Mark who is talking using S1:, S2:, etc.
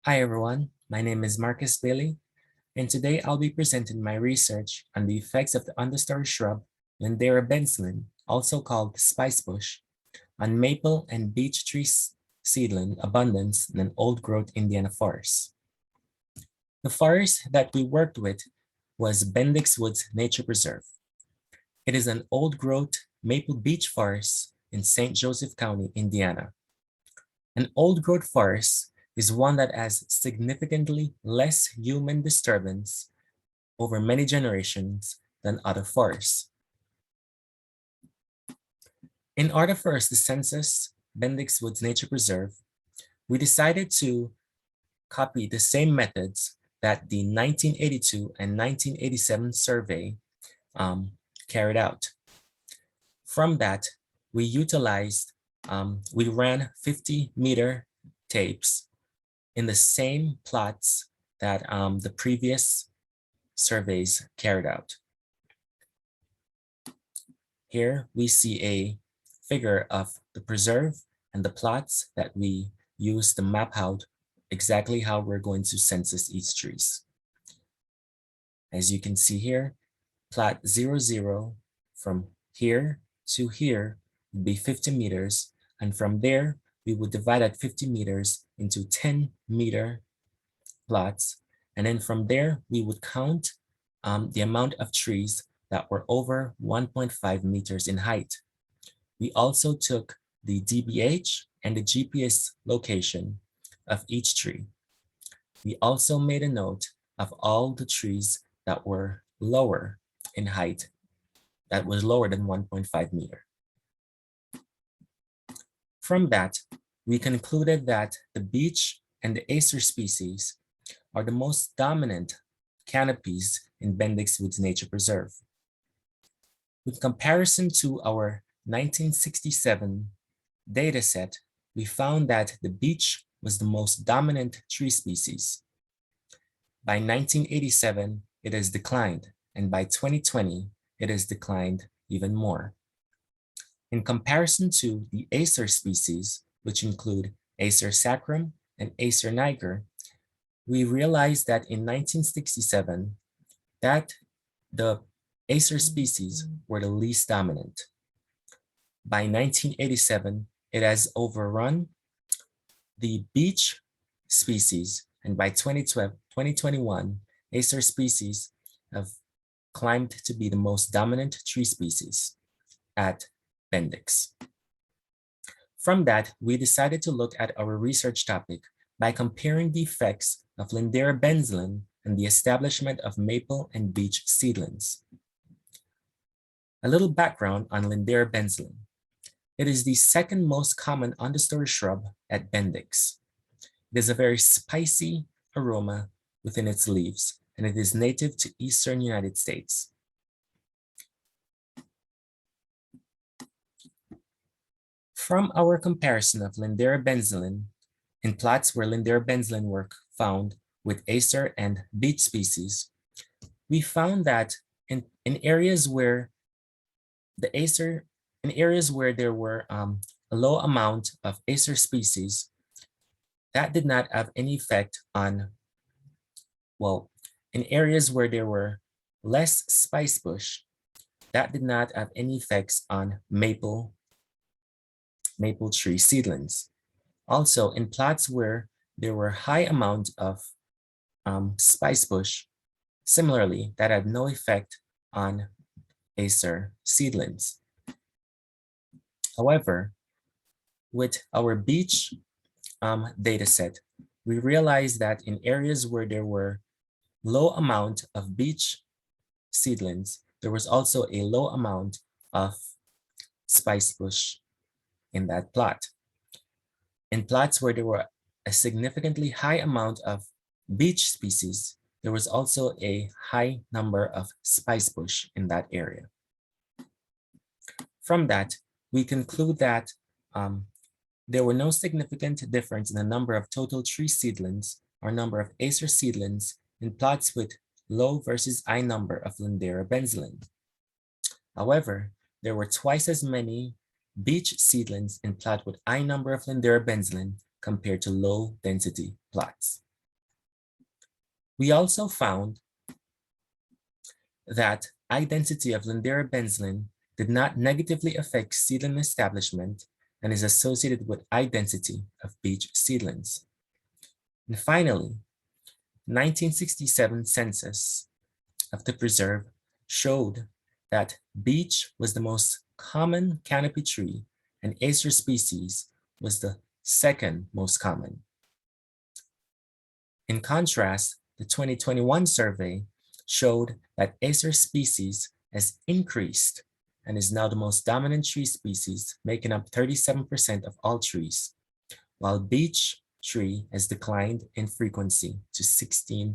S1: Hi everyone, my name is Marcus Bailey, and today I'll be presenting my research on the effects of the understory shrub Lindera benzoin, also called spice bush, on maple and beech tree seedling abundance in an old-growth Indiana forest. The forest that we worked with was Bendix Woods Nature Preserve. It is an old-growth maple beech forest in St. Joseph County, Indiana. An old-growth forest is one that has significantly less human disturbance over many generations than other forests. In order for us to census Bendix Woods Nature Preserve, we decided to copy the same methods that the 1982 and 1987 survey carried out. From that, we we ran 50-meter tapes in the same plots that the previous surveys carried out. Here we see a figure of the preserve and the plots that we use to map out exactly how we're going to census each trees. As you can see here, plot 00 from here to here would be 50 meters, and from there we would divide that 50 meters into 10-meter plots, and then from there we would count the amount of trees that were over 1.5 meters in height. We also took the DBH and the GPS location of each tree. We also made a note of all the trees that were lower in height, that was lower than 1.5 meter. From that, we concluded that the beech and the acer species are the most dominant canopies in Bendix Woods Nature Preserve. With comparison to our 1967 dataset, we found that the beech was the most dominant tree species. By 1987, it has declined, and by 2020, it has declined even more. In comparison to the acer species, which include Acer sacrum and Acer niger, we realized that in 1967, that the Acer species were the least dominant. By 1987, it has overrun the beech species, and by 2021, Acer species have climbed to be the most dominant tree species at Bendix. From that, we decided to look at our research topic by comparing the effects of Lindera benzoin and the establishment of maple and beech seedlings. A little background on Lindera benzoin. It is the second most common understory shrub at Bendix. It has a very spicy aroma within its leaves, and it is native to eastern United States. From our comparison of Lindera benzoin in plots where Lindera benzoin were found with acer and beech species, we found that in areas where there were a low amount of acer species, that did not have any effect on, in areas where there were less spice bush, that did not have any effects on maple tree seedlings. Also, in plots where there were high amount of spice bush, similarly, that had no effect on acer seedlings. However, with our beech data set, we realized that in areas where there were low amount of beech seedlings, there was also a low amount of spice bush in that plot. In plots where there were a significantly high amount of beech species, there was also a high number of spice bush in that area. From that, we conclude that there were no significant difference in the number of total tree seedlings or number of acer seedlings in plots with low versus high number of Lindera benzoin. However, there were twice as many beech seedlings in plot with high number of Lindera benzoin compared to low density plots. We also found that high density of Lindera benzoin did not negatively affect seedling establishment and is associated with high density of beech seedlings. And finally, 1967 census of the preserve showed that beech was the most common canopy tree and acer species was the second most common. In contrast, the 2021 survey showed that acer species has increased and is now the most dominant tree species, making up 37% of all trees, while beech tree has declined in frequency to 16%.